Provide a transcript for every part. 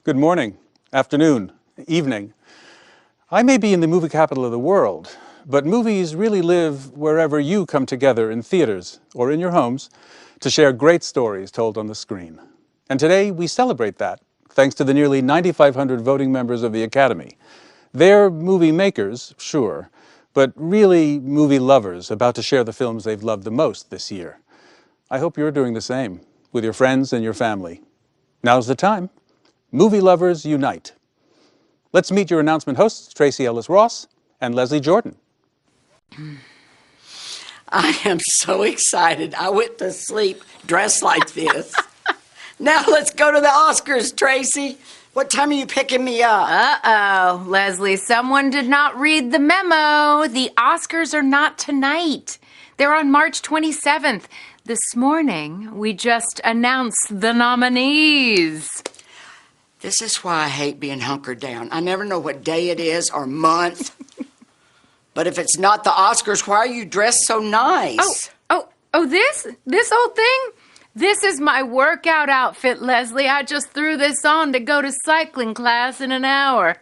Good morning, afternoon, evening. I may be in the movie capital of the world, but movies really live wherever you come together in theaters or in your homes to share great stories told on the screen. And today we celebrate that, thanks to the nearly 9,500 voting members of the Academy. They're movie makers, sure, but really movie lovers about to share the films they've loved the most this year. I hope you're doing the same with your friends and your family. Now's the time. Movie lovers unite. Let's meet your announcement hosts, Tracy Ellis Ross and Leslie Jordan. I am so excited. I went to sleep dressed like this. Now let's go to the Oscars, Tracy. What time are you picking me up? Uh-oh, Leslie, someone did not read the memo. The Oscars are not tonight. They're on March 27th. This morning, we just announced the nominees. This is why I hate being hunkered down. I never know what day it is or month. But if it's not the Oscars, why are you dressed so nice? This old thing? This is my workout outfit, Leslie. I just threw this on to go to cycling class in an hour.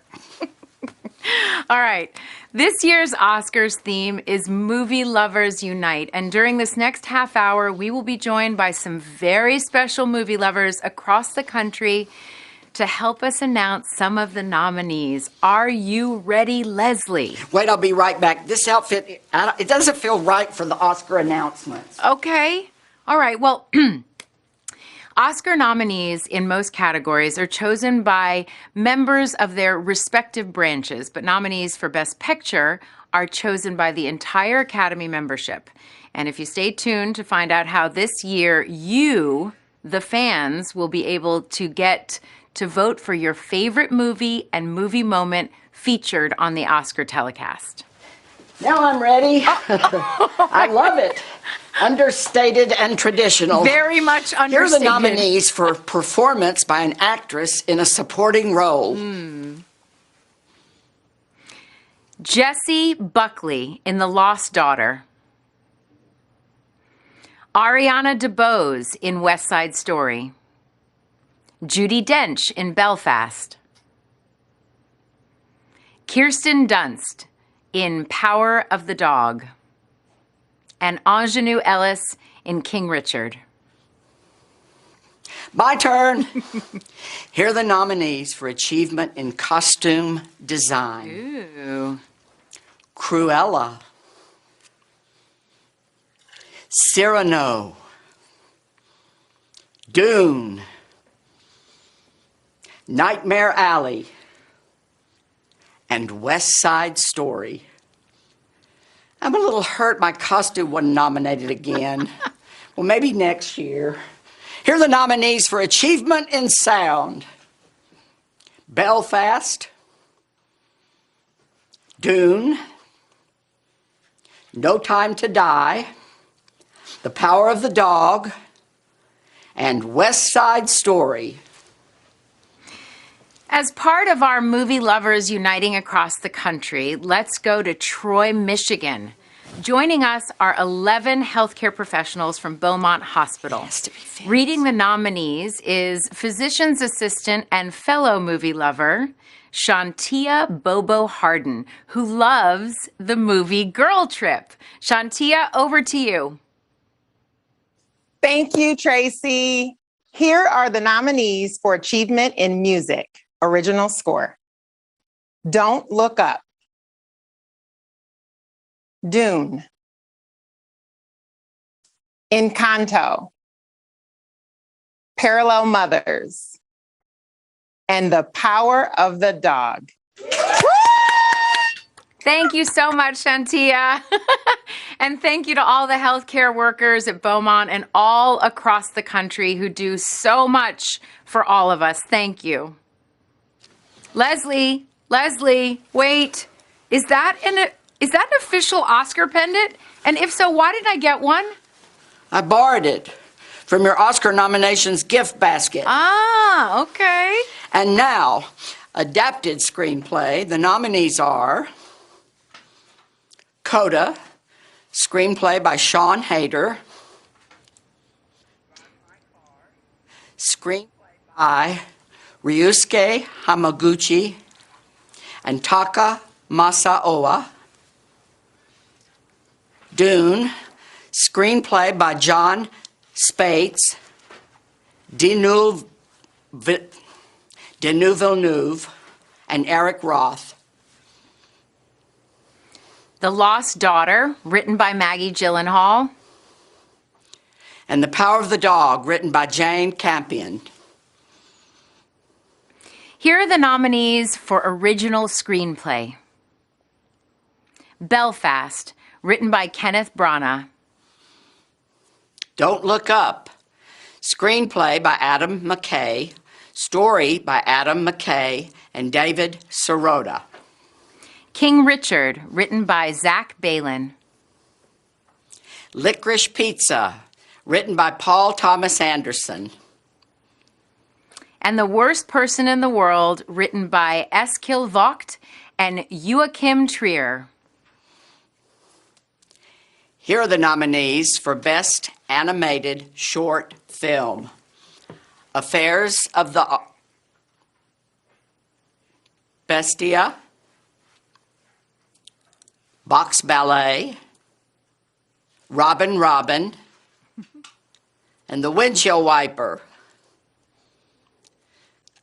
All right. This year's Oscars theme is Movie Lovers Unite. And during this next half hour, we will be joined by some very special movie lovers across the country to help us announce some of the nominees. Are you ready, Leslie? Wait, I'll be right back. This outfit, it doesn't feel right for the Oscar announcements. Okay. All right. Well, Oscar nominees in most categories are chosen by members of their respective branches, but nominees for Best Picture are chosen by the entire Academy membership. And if you stay tuned to find out how this year you, the fans, will be able to get to vote for your favorite movie and movie moment featured on the Oscar telecast. Now I'm ready. I love it. Understated and traditional. Very much understated. Here are the nominees for performance by an actress in a supporting role. Jessie Buckley in The Lost Daughter. Ariana DeBose in West Side Story. Judi Dench in Belfast. Kirsten Dunst in Power of the Dog. And Anjanue Ellis in King Richard. My turn. Here are the nominees for achievement in costume design. Ooh. Cruella. Cyrano. Dune. Nightmare Alley. And West Side Story. I'm a little hurt my costume wasn't nominated again. Well, maybe next year. Here are the nominees for achievement in sound. Belfast. Dune. No Time to Die. The Power of the Dog. And West Side Story. As part of our movie lovers uniting across the country, let's go to Troy, Michigan. Joining us are 11 healthcare professionals from Beaumont Hospital. Reading the nominees is physician's assistant and fellow movie lover, Shantia Bobo Harden, who loves the movie Girl Trip. Shantia, over to you. Thank you, Tracy. Here are the nominees for achievement in music. Original score. Don't Look Up. Dune. Encanto. Parallel Mothers. And The Power of the Dog. Thank you so much, Shantia. And thank you to all the healthcare workers at Beaumont and all across the country who do so much for all of us. Thank you. Leslie, wait. Is that an official Oscar pendant? And if so, why didn't I get one? I borrowed it from your Oscar nominations gift basket. Ah, okay. And now, adapted screenplay. The nominees are Coda, screenplay by Sean Hayter. Screenplay by Ryusuke Hamaguchi and Taka Masaoka. Dune, screenplay by John Spates, Denis Villeneuve, and Eric Roth. The Lost Daughter, written by Maggie Gyllenhaal. And The Power of the Dog, written by Jane Campion. Here are the nominees for Original Screenplay. Belfast, written by Kenneth Branagh. Don't Look Up, screenplay by Adam McKay, story by Adam McKay and David Sirota. King Richard, written by Zach Balin. Licorice Pizza, written by Paul Thomas Anderson. And The Worst Person in the World, written by Eskil Vogt and Joachim Trier. Here are the nominees for Best Animated Short Film. Affairs of the Bestia, Box Ballet, Robin Robin, and The Windshield Wiper.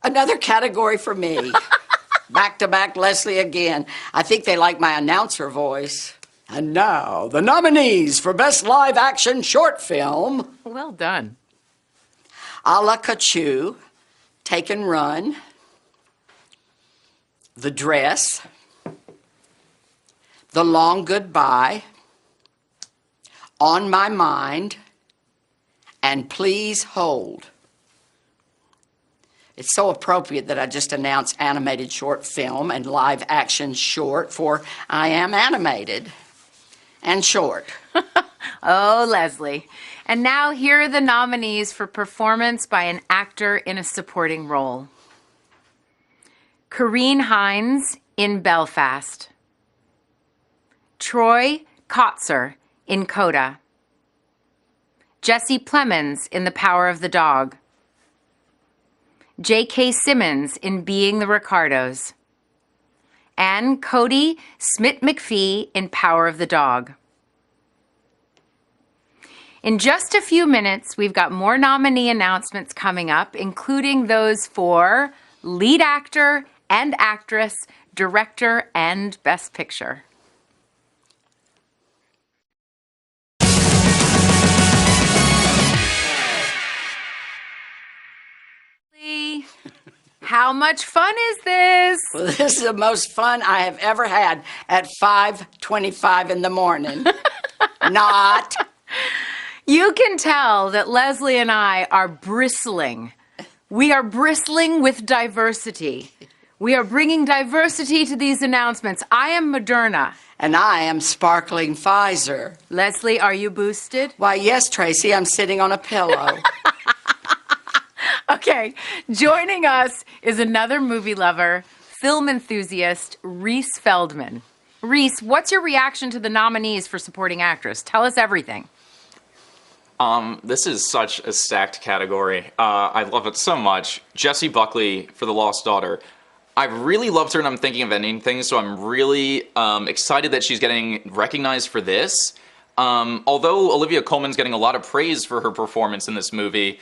Another category for me. Back to back, Leslie again. I think they like my announcer voice. And now, the nominees for Best Live Action Short Film. Well done. A la Kachu, Take and Run, The Dress, The Long Goodbye, On My Mind, and Please Hold. It's so appropriate that I just announced animated short film and live action short, for I am animated and short. Oh, Leslie. And now here are the nominees for performance by an actor in a supporting role. Corinne Hines in Belfast. Troy Kotzer in Coda. Jesse Plemons in The Power of the Dog. J.K. Simmons in Being the Ricardos. And Cody Smith-McPhee in Power of the Dog. In just a few minutes, we've got more nominee announcements coming up, including those for lead actor and actress, director, and best picture. How much fun is this? Well, this is the most fun I have ever had at 5:25 in the morning. Not. You can tell that Leslie and I are bristling. We are bristling with diversity. We are bringing diversity to these announcements. I am Moderna. And I am sparkling Pfizer. Leslie, are you boosted? Why, yes, Tracy, I'm sitting on a pillow. Okay, joining us is another movie lover, film enthusiast, Reese Feldman. Reese, what's your reaction to the nominees for supporting actress? Tell us everything. This is such a stacked category. I love it so much. Jessie Buckley for The Lost Daughter. I really loved her and I'm thinking of ending things, so I'm really excited that she's getting recognized for this. Although Olivia Colman's getting a lot of praise for her performance in this movie,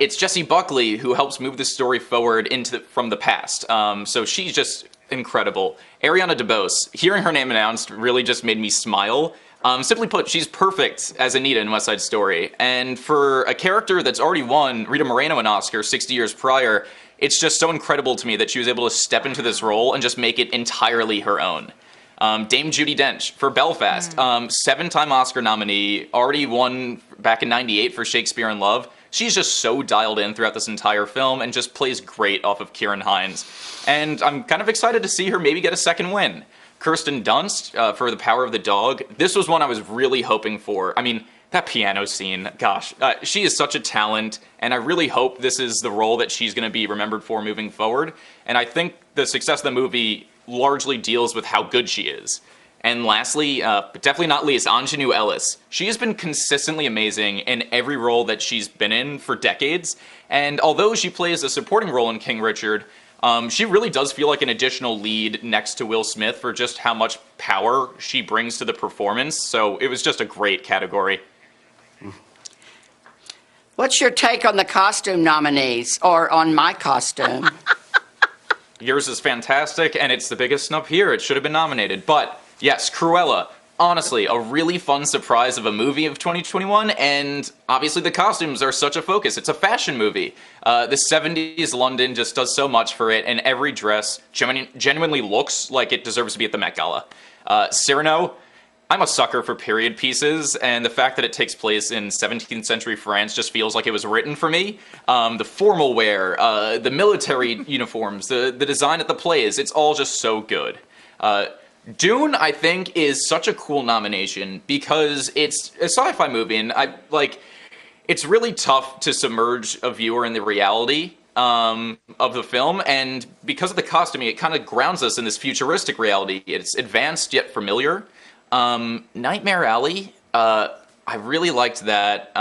it's Jessie Buckley who helps move the story forward from the past. So she's just incredible. Ariana DeBose, hearing her name announced really just made me smile. Simply put, she's perfect as Anita in West Side Story. And for a character that's already won Rita Moreno an Oscar 60 years prior, it's just so incredible to me that she was able to step into this role and just make it entirely her own. Dame Judi Dench for Belfast, 7-time Oscar nominee, already won back in '98 for Shakespeare in Love. She's just so dialed in throughout this entire film and just plays great off of Kieran Hines. And I'm kind of excited to see her maybe get a second win. Kirsten Dunst for The Power of the Dog. This was one I was really hoping for. I mean, that piano scene, gosh, she is such a talent, and I really hope this is the role that she's going to be remembered for moving forward. And I think the success of the movie largely deals with how good she is. And lastly, but definitely not least, Anjanue Ellis. She has been consistently amazing in every role that she's been in for decades, and although she plays a supporting role in King Richard, she really does feel like an additional lead next to Will Smith for just how much power she brings to the performance, so it was just a great category. What's your take on the costume nominees, or on my costume? Yours is fantastic, and it's the biggest snub here. It should have been nominated, but yes, Cruella. Honestly, a really fun surprise of a movie of 2021, and obviously the costumes are such a focus. It's a fashion movie. The 70s London just does so much for it, and every dress genuinely looks like it deserves to be at the Met Gala. Cyrano, I'm a sucker for period pieces, and the fact that it takes place in 17th century France just feels like it was written for me. The formal wear, the military uniforms, the design at the plays, it's all just so good. Dune, I think, is such a cool nomination because it's a sci-fi movie, and it's really tough to submerge a viewer in the reality of the film, and because of the costuming, it kind of grounds us in this futuristic reality. It's advanced yet familiar. Nightmare Alley, I really liked that.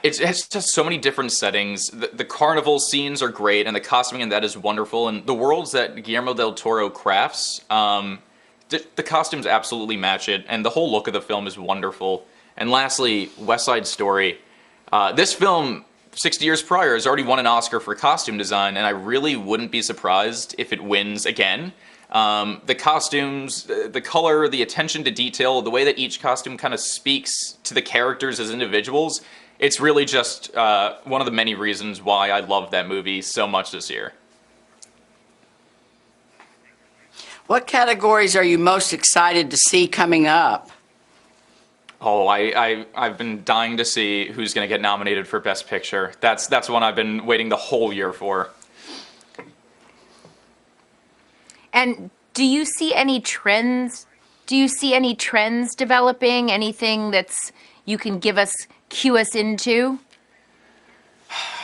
It's just so many different settings. The carnival scenes are great, and the costuming in that is wonderful. And the worlds that Guillermo del Toro crafts, the costumes absolutely match it, and the whole look of the film is wonderful. And lastly, West Side Story. This film, 60 years prior, has already won an Oscar for costume design, and I really wouldn't be surprised if it wins again. The costumes, the color, the attention to detail, the way that each costume kind of speaks to the characters as individuals, it's really just one of the many reasons why I love that movie so much this year. What categories are you most excited to see coming up? Oh, I've been dying to see who's going to get nominated for Best Picture. That's one I've been waiting the whole year for. And do you see any trends? Do you see any trends developing? Anything that's you can cue us into?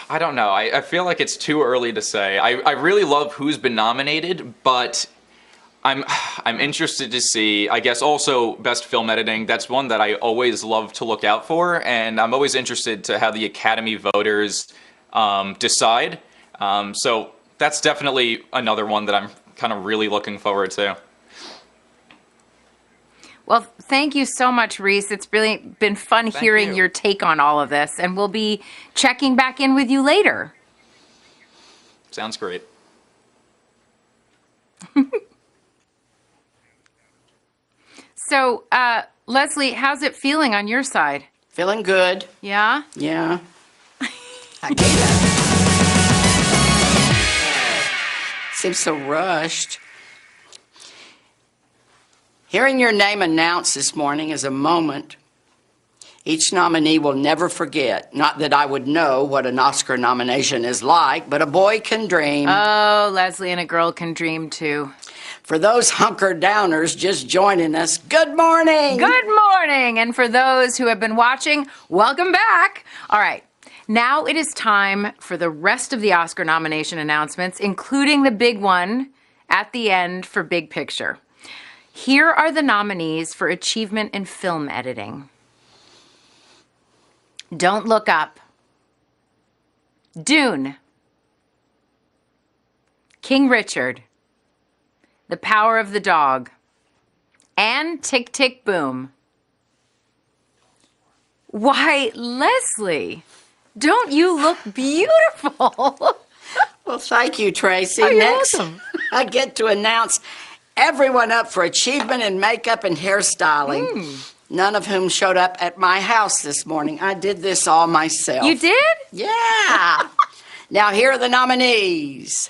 I don't know. I feel like it's too early to say. I really love who's been nominated, but I'm interested to see, I guess, also Best Film Editing. That's one that I always love to look out for, and I'm always interested to how the Academy voters decide. So that's definitely another one that I'm kind of really looking forward to. Well, thank you so much, Reese. It's really been fun hearing your take on all of this, and we'll be checking back in with you later. Sounds great. So, Leslie, how's it feeling on your side? Feeling good. Yeah? Yeah. I get it. Seems so rushed. Hearing your name announced this morning is a moment each nominee will never forget. Not that I would know what an Oscar nomination is like, but a boy can dream. Oh, Leslie and a girl can dream too. For those hunker-downers just joining us, good morning! Good morning! And for those who have been watching, welcome back! All right, now it is time for the rest of the Oscar nomination announcements, including the big one at the end for Big Picture. Here are the nominees for Achievement in Film Editing. Don't Look Up, Dune, King Richard, The Power of the Dog, and Tick, Tick, Boom. Why, Leslie, don't you look beautiful? Well, thank you, Tracy. Oh, you're Next, welcome. I get to announce everyone up for achievement in makeup and hairstyling, none of whom showed up at my house this morning. I did this all myself. You did? Yeah. Now, here are the nominees.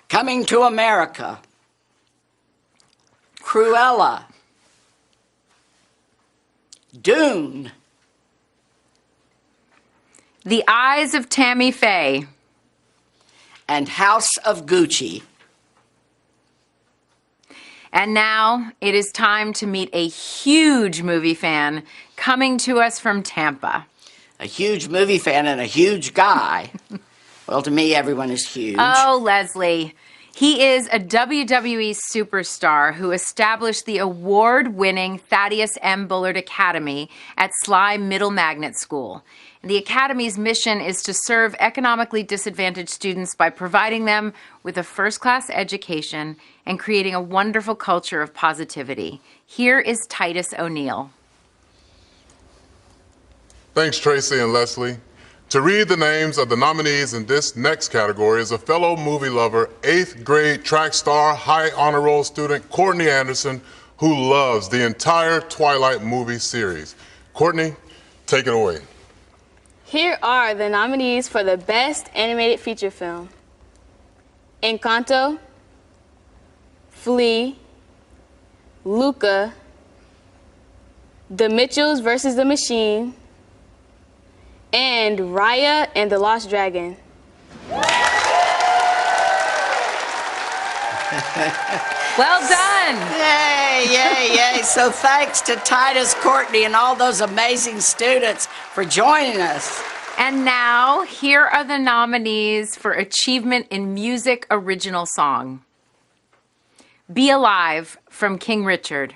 Coming to America, Cruella, Dune, The Eyes of Tammy Faye, and House of Gucci. And now it is time to meet a huge movie fan coming to us from Tampa. A huge movie fan and a huge guy. Well, to me, everyone is huge. Oh, Leslie, He is a WWE superstar who established the award-winning Thaddeus M. Bullard Academy at Sly Middle Magnet School. The Academy's mission is to serve economically disadvantaged students by providing them with a first-class education and creating a wonderful culture of positivity. Here is Titus O'Neill. Thanks, Tracy and Leslie. To read the names of the nominees in this next category is a fellow movie lover, 8th grade track star, high honor roll student, Courtney Anderson, who loves the entire Twilight movie series. Courtney, take it away. Here are the nominees for the Best Animated Feature Film: Encanto, Flea, Luca, The Mitchells vs. the Machine, and Raya and the Lost Dragon. Well done! Yay, yay, yay. So thanks to Titus, Courtney, and all those amazing students for joining us. And now, here are the nominees for Achievement in Music Original Song. Be Alive from King Richard.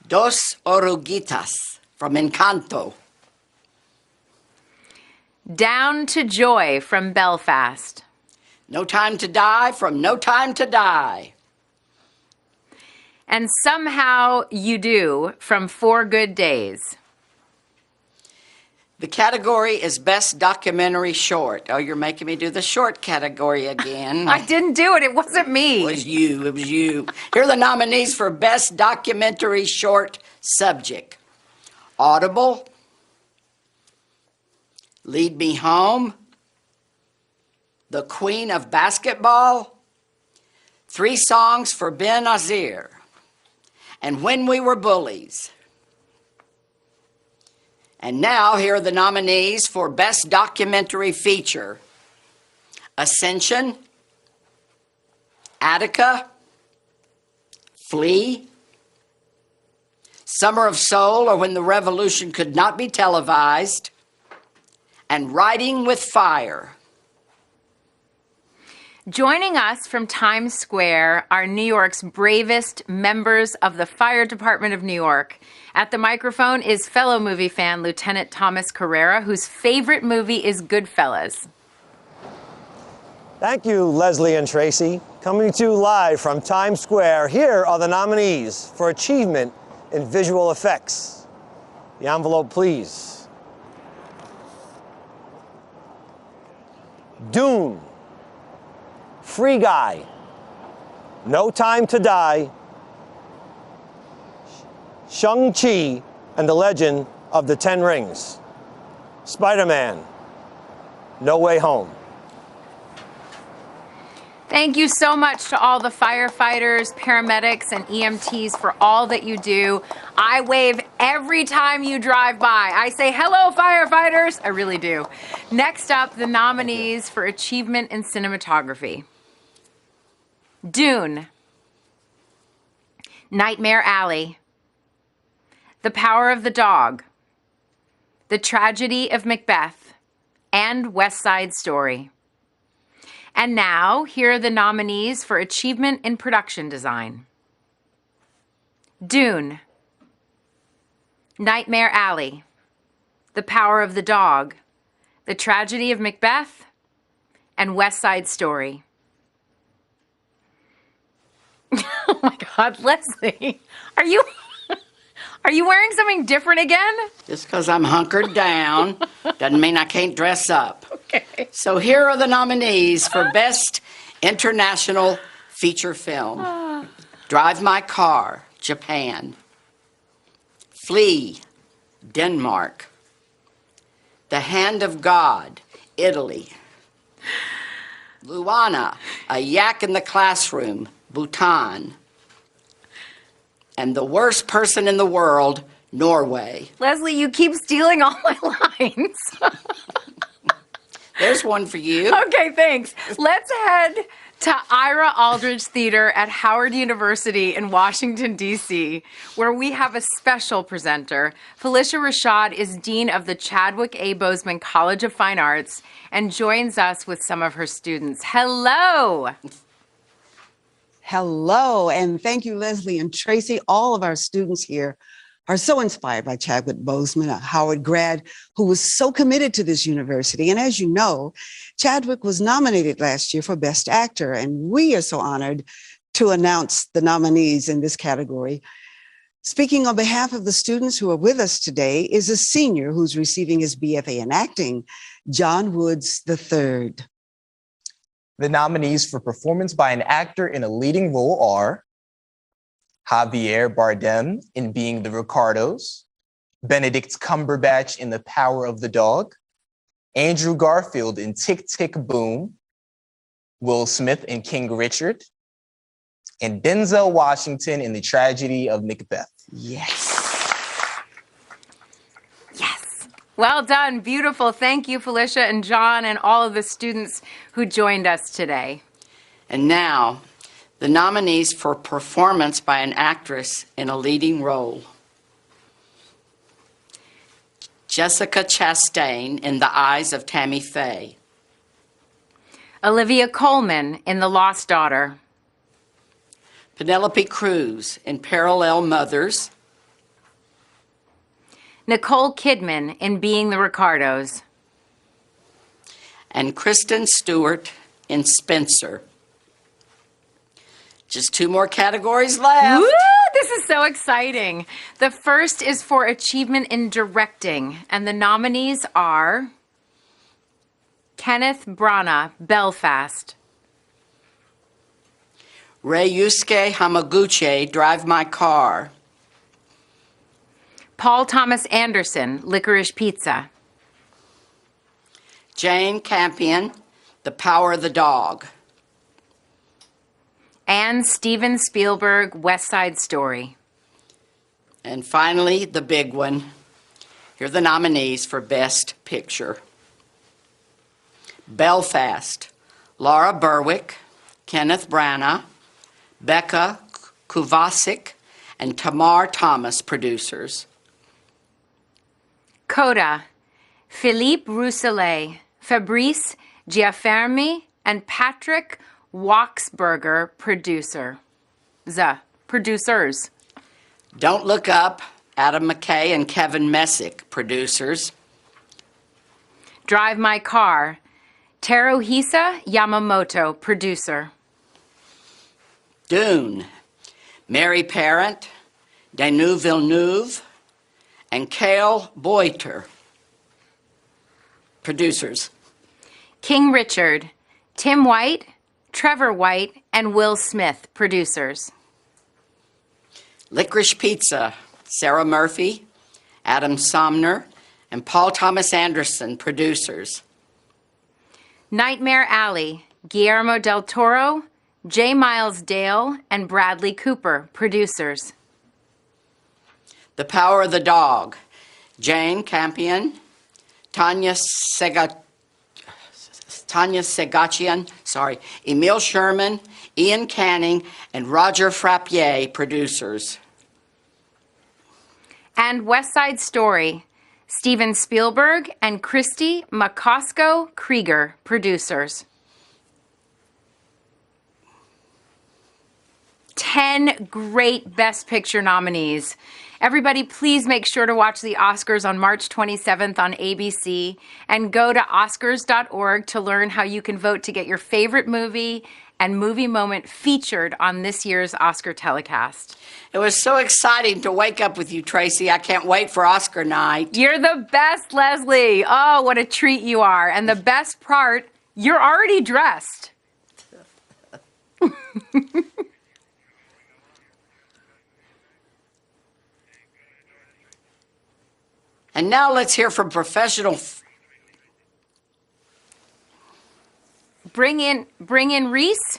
Dos Oruguitas from Encanto. Down to Joy from Belfast. No Time to Die from No Time to Die. And Somehow You Do from 4 Good Days. The category is Best Documentary Short. Oh, you're making me do the short category again. I didn't do it. It wasn't me. It was you. It was you. Here are the nominees for Best Documentary Short Subject: Audible, Lead Me Home, The Queen of Basketball, 3 Songs for Ben Azir, and When We Were Bullies. And now here are the nominees for Best Documentary Feature: Ascension, Attica, Flea, Summer of Soul, or When the Revolution Could Not Be Televised, and Riding with Fire. Joining us from Times Square are New York's bravest members of the Fire Department of New York. At the microphone is fellow movie fan Lieutenant Thomas Carrera, whose favorite movie is Goodfellas. Thank you, Leslie and Tracy. Coming to you live from Times Square, here are the nominees for Achievement in Visual Effects. The envelope, please. Dune, Free Guy, No Time to Die, Shang-Chi and the Legend of the Ten Rings, Spider-Man, No Way Home. Thank you so much to all the firefighters, paramedics, and EMTs for all that you do. I wave every time you drive by. I say, hello, firefighters. I really do. Next up, the nominees for Achievement in Cinematography. Dune, Nightmare Alley, The Power of the Dog, The Tragedy of Macbeth, and West Side Story. And now, here are the nominees for Achievement in Production Design. Dune, Nightmare Alley, The Power of the Dog, The Tragedy of Macbeth, and West Side Story. Oh my God, Leslie, are you wearing something different again? Just because I'm hunkered down doesn't mean I can't dress up. Okay. So here are the nominees for Best International Feature Film. Drive My Car, Japan. Flea, Denmark. The Hand of God, Italy. Luana, A Yak in the Classroom, Bhutan. And The Worst Person in the World, Norway. Leslie, you keep stealing all my lines. There's one for you. Okay, thanks. Let's head To Ira Aldridge Theater at Howard University in Washington, D.C., where we have a special presenter. Felicia Rashad is Dean of the Chadwick A. Boseman College of Fine Arts and joins us with some of her students. Hello! Hello, and thank you, Leslie and Tracy. All of our students here are so inspired by Chadwick Boseman, a Howard grad who was so committed to this university. And as you know, Chadwick was nominated last year for Best Actor, and we are so honored to announce the nominees in this category. Speaking on behalf of the students who are with us today is a senior who's receiving his BFA in acting, John Woods III. The nominees for performance by an actor in a leading role are Javier Bardem in Being the Ricardos, Benedict Cumberbatch in The Power of the Dog, Andrew Garfield in Tick, Tick, Boom, Will Smith in King Richard, and Denzel Washington in The Tragedy of Macbeth. Yes. Yes. Well done. Beautiful. Thank you, Felicia and John and all of the students who joined us today. And now, the nominees for performance by an actress in a leading role. Jessica Chastain in The Eyes of Tammy Faye. Olivia Colman in The Lost Daughter. Penelope Cruz in Parallel Mothers. Nicole Kidman in Being the Ricardos. And Kristen Stewart in Spencer. Just 2 more categories left. Woo! This is so exciting. The first is for achievement in directing, and the nominees are Kenneth Branagh, Belfast. Ryusuke Hamaguchi, Drive My Car. Paul Thomas Anderson, Licorice Pizza. Jane Campion, The Power of the Dog. And Steven Spielberg, West Side Story. And finally, the big one. Here are the nominees for Best Picture. Belfast, Laura Berwick, Kenneth Branagh, Becca Kovacic, and Tamar Thomas, producers. Coda, Philippe Rousselet, Fabrice Giaffermi, and Patrick Waxberger, producers. Don't Look Up, Adam McKay and Kevin Messick, producers. Drive My Car, Teruhisa Yamamoto, producer. Dune, Mary Parent, Denis Villeneuve, and Cale Boiter, producers. King Richard, Tim White, Trevor White, and Will Smith, producers. Licorice Pizza, Sarah Murphy, Adam Somner, and Paul Thomas Anderson, producers. Nightmare Alley, Guillermo del Toro, J. Miles Dale, and Bradley Cooper, producers. The Power of the Dog, Jane Campion, Tanya Segachian, Emil Sherman, Ian Canning, and Roger Frappier, producers. And West Side Story, Steven Spielberg and Christy McCosco Krieger, producers. 10 great Best Picture nominees. Everybody, please make sure to watch the Oscars on March 27th on ABC and go to oscars.org to learn how you can vote to get your favorite movie and movie moment featured on this year's Oscar telecast. It was so exciting to wake up with you, Tracy. I can't wait for Oscar night. You're the best, Leslie. Oh, what a treat you are. And the best part, you're already dressed. And now let's hear from professional. Bring in Reese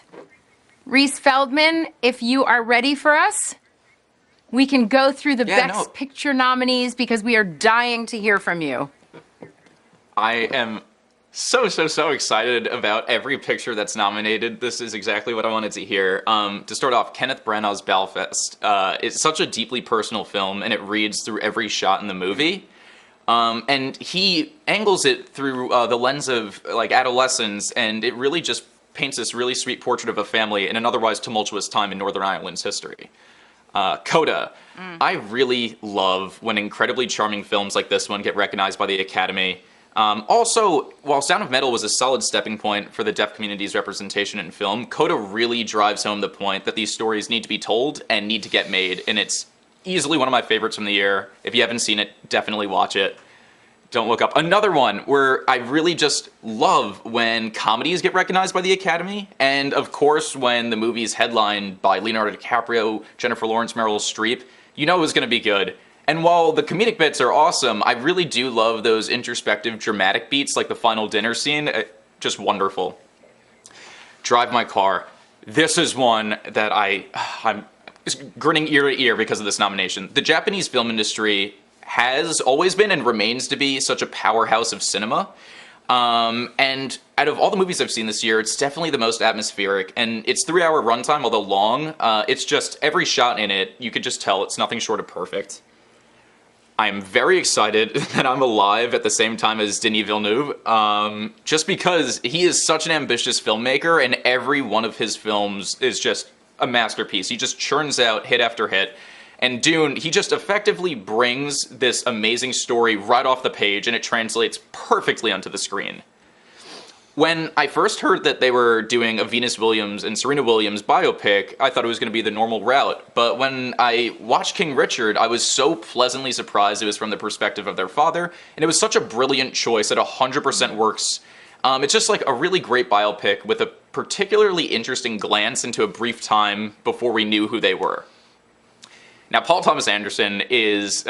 Feldman, if you are ready for us. We can go through the Best Picture nominees because we are dying to hear from you. I am So excited about every picture that's nominated. This is exactly what I wanted to hear. To start off, Kenneth Branagh's Belfast. It's such a deeply personal film, and it reads through every shot in the movie. And he angles it through the lens of like adolescence, and it really just paints this really sweet portrait of a family in an otherwise tumultuous time in Northern Ireland's history. Coda. I really love when incredibly charming films like this one get recognized by the Academy. Also, while Sound of Metal was a solid stepping point for the deaf community's representation in film, Coda really drives home the point that these stories need to be told and need to get made, and it's easily one of my favorites from the year. If you haven't seen it, definitely watch it. Don't Look Up. Another one where I really just love when comedies get recognized by the Academy, and of course when the movie's headlined by Leonardo DiCaprio, Jennifer Lawrence, Meryl Streep, you know it was going to be good. And while the comedic bits are awesome, I really do love those introspective, dramatic beats like the final dinner scene. Just wonderful. Drive My Car. This is one that I'm grinning ear to ear because of this nomination. The Japanese film industry has always been and remains to be such a powerhouse of cinema. And out of all the movies I've seen this year, it's definitely the most atmospheric, and its 3-hour runtime, although long, it's just every shot in it, you could just tell it's nothing short of perfect. I am very excited that I'm alive at the same time as Denis Villeneuve, just because he is such an ambitious filmmaker, and every one of his films is just a masterpiece. He just churns out hit after hit. And Dune, he just effectively brings this amazing story right off the page, and it translates perfectly onto the screen. When I first heard that they were doing a Venus Williams and Serena Williams biopic, I thought it was going to be the normal route. But when I watched King Richard, I was so pleasantly surprised it was from the perspective of their father, and it was such a brilliant choice that 100% works. It's just like a really great biopic with a particularly interesting glance into a brief time before we knew who they were. Now, Paul Thomas Anderson is,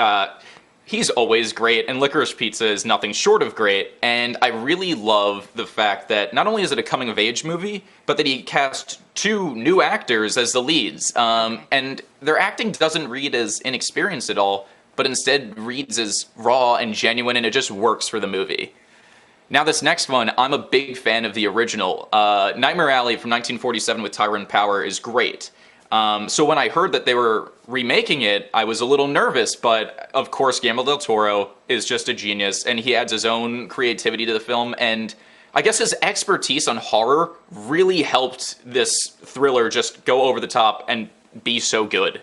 he's always great, and Licorice Pizza is nothing short of great, and I really love the fact that not only is it a coming-of-age movie, but that he cast 2 new actors as the leads, and their acting doesn't read as inexperienced at all, but instead reads as raw and genuine, and it just works for the movie. Now this next one, I'm a big fan of the original. Nightmare Alley from 1947 with Tyrone Power is great. So when I heard that they were remaking it, I was a little nervous, but of course Guillermo del Toro is just a genius, and he adds his own creativity to the film, and I guess his expertise on horror really helped this thriller just go over the top and be so good.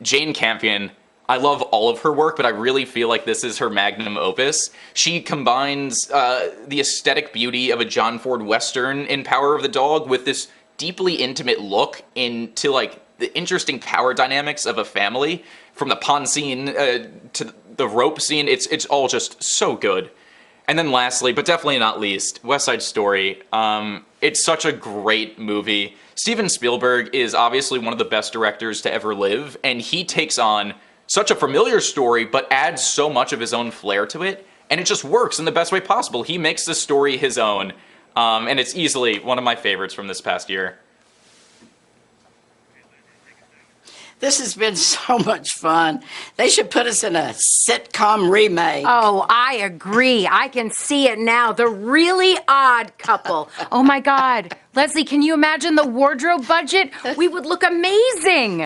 Jane Campion, I love all of her work, but I really feel like this is her magnum opus. She combines the aesthetic beauty of a John Ford Western in Power of the Dog with this deeply intimate look into like the interesting power dynamics of a family, from the pond scene to the rope scene. It's all just so good. And then lastly, but definitely not least, West Side Story. It's such a great movie. Steven Spielberg is obviously one of the best directors to ever live, and he takes on such a familiar story but adds so much of his own flair to it, and it just works in the best way possible. He makes the story his own. And it's easily one of my favorites from this past year. This has been so much fun. They should put us in a sitcom remake. Oh, I agree. I can see it now. The Really Odd Couple. Oh my God. Leslie, can you imagine the wardrobe budget? We would look amazing.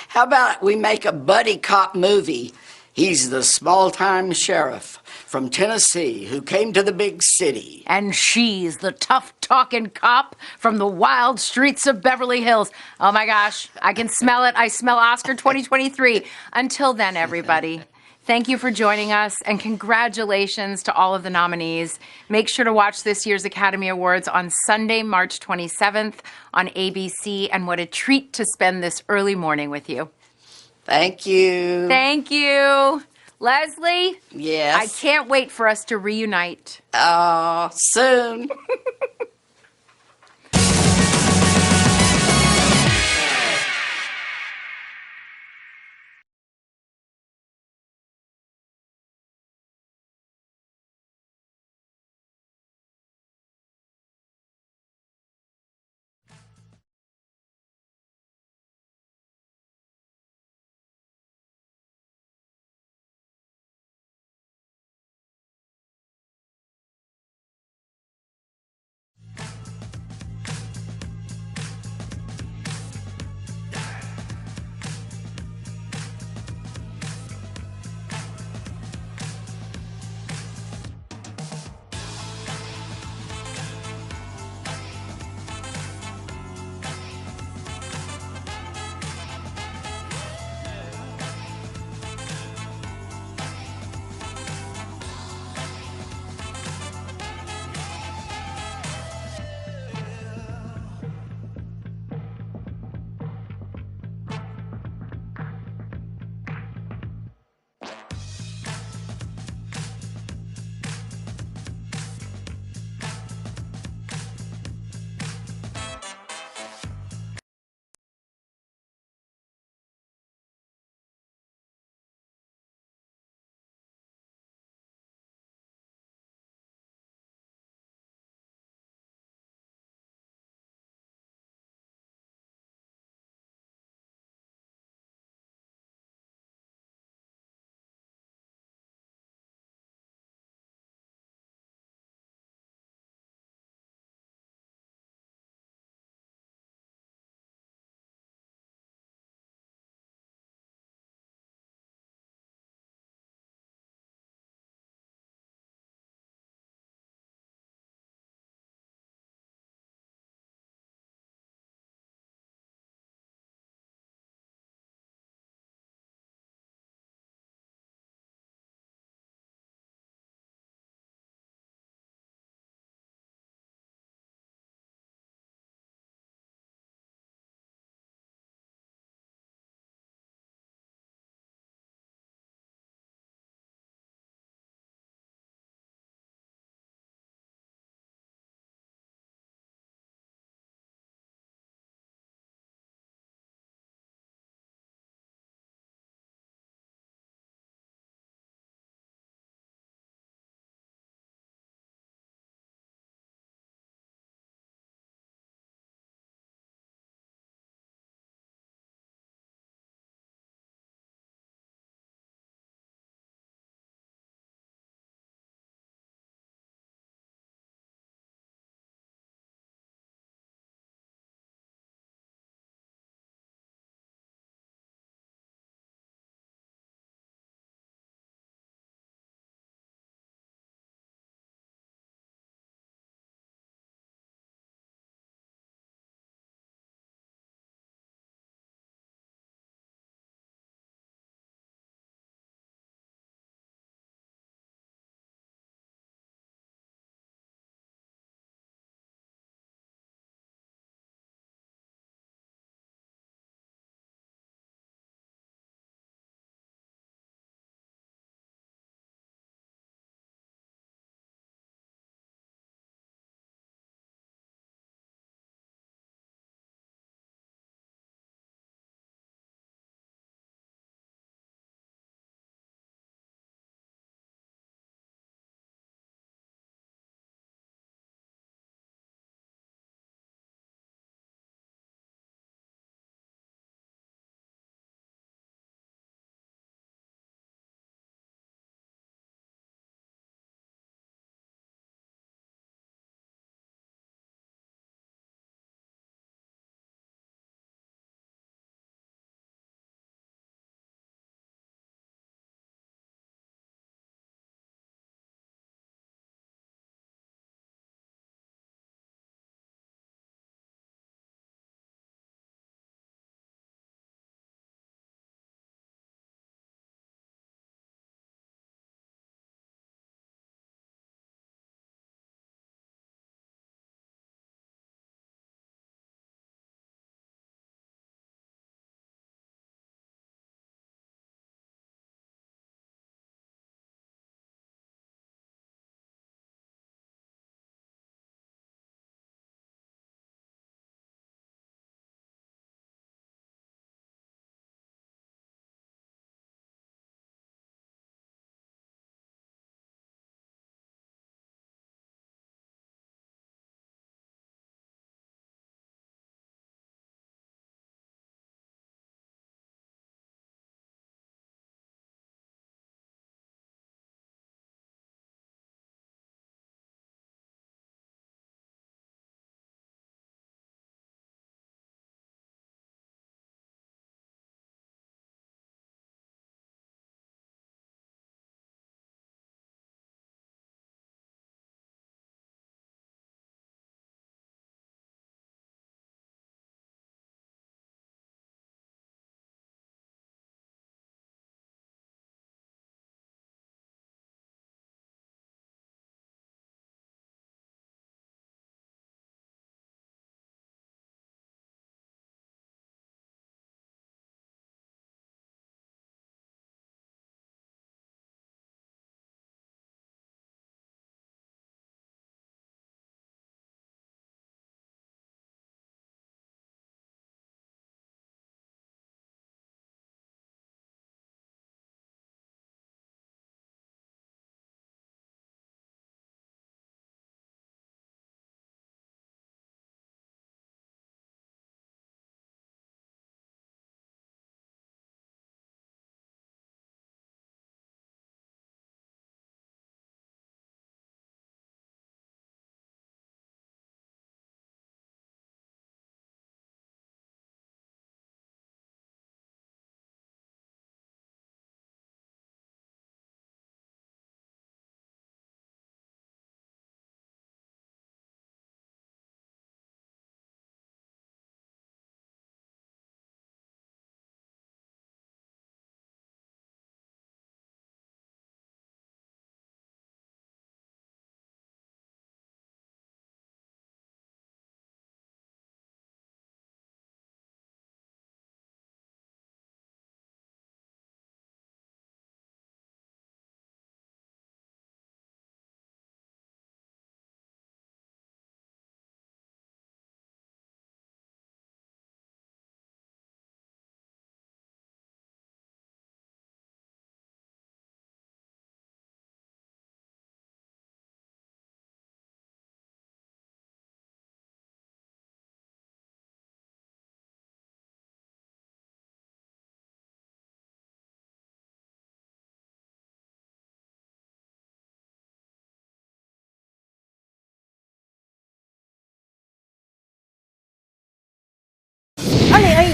How about we make a buddy cop movie? He's the small-time sheriff from Tennessee who came to the big city. And she's the tough-talking cop from the wild streets of Beverly Hills. Oh my gosh, I can smell it. I smell Oscar 2023. Until then, everybody, thank you for joining us, and congratulations to all of the nominees. Make sure to watch this year's Academy Awards on Sunday, March 27th on ABC, and what a treat to spend this early morning with you. Thank you. Thank you. Leslie? Yes? I can't wait for us to reunite. Soon.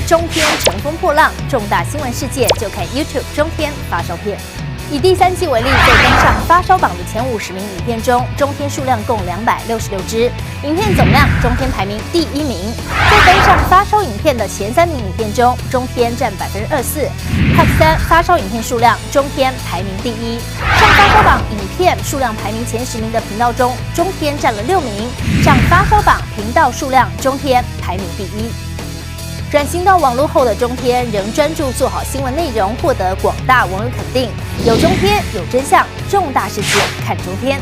中天乘风破浪，重大新闻事件就看 YouTube 中天发烧片。以第3季为例，在登上发烧榜的前50名影片中，中天数量共266支，影片总量中天排名第1名。在登上发烧影片的前3名影片中，中天占24%。Top 3发烧影片数量，中天排名第1。上发烧榜影片数量排名前10名的频道中，中天占了6名。上发烧榜频道数量，中天排名第1。转型到网络后的中天仍专注做好新闻内容，获得广大网友肯定。有中天，有真相，重大事件看中天。